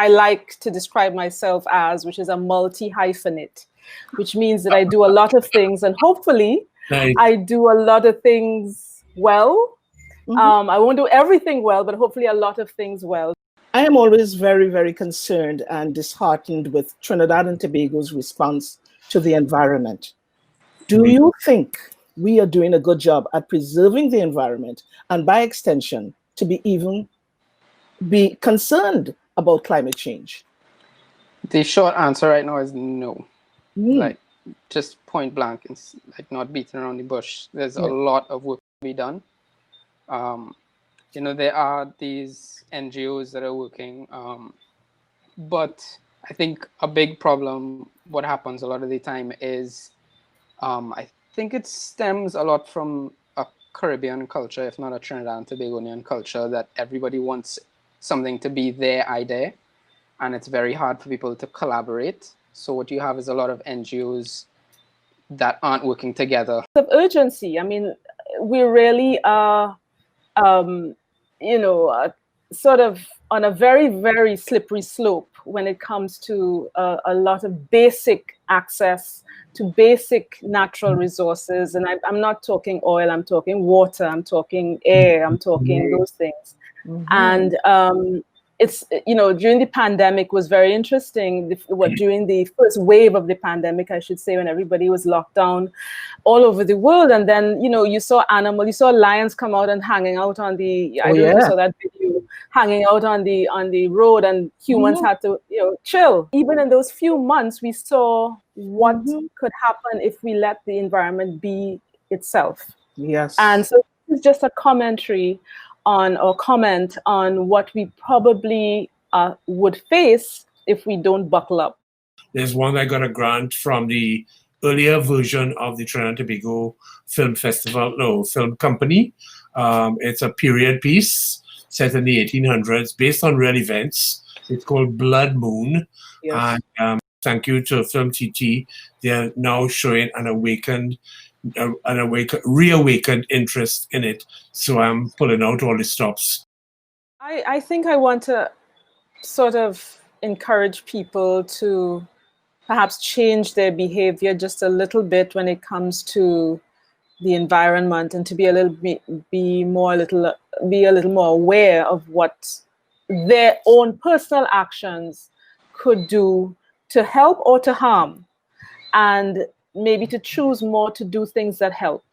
I like to describe myself as, which is a multi-hyphenate, which means that I do a lot of things, and hopefully I do a lot of things well. I won't do everything well, but hopefully a lot of things well. I am always very, very concerned and disheartened with Trinidad and Tobago's response to the environment. Do you think we are doing a good job at preserving the environment, and by extension, to be concerned about climate change? The short answer right now is no. Like, just point blank, it's like not beating around the bush. There's a lot of work to be done. You know, there are these NGOs that are working, but I think a big problem, what happens a lot of the time is, I think it stems a lot from a Caribbean culture, if not a Trinidad and Tobagonian culture, that everybody wants something to be their idea, and it's very hard for people to collaborate. So what you have is a lot of NGOs that aren't working together. Of urgency. I mean, we really are, you know, sort of on a very, very slippery slope when it comes to a lot of basic access to basic natural resources. And I'm not talking oil, I'm talking water, I'm talking air, I'm talking those things. And it's, you know, during the pandemic was very interesting. During the first wave of the pandemic, I should say, when everybody was locked down all over the world. And then, you know, you saw lions come out and hanging out on the, I don't know if you saw that video, hanging out on the road, and humans had to, you know, chill. Even in those few months, we saw what could happen if we let the environment be itself. Yes. And so it's just a commentary on, or comment on, what we probably would face if we don't buckle up. There's one that got a grant from the earlier version of the Trinidad and Tobago Film Film Company. It's a period piece set in the 1800s based on real events. It's called Blood Moon. Yes. And thank you to FilmTT. They're now showing reawakened interest in it. So I'm pulling out all the stops. I think I want to sort of encourage people to perhaps change their behavior just a little bit when it comes to the environment, and to be a little more aware of what their own personal actions could do to help or to harm, and maybe to choose more to do things that help.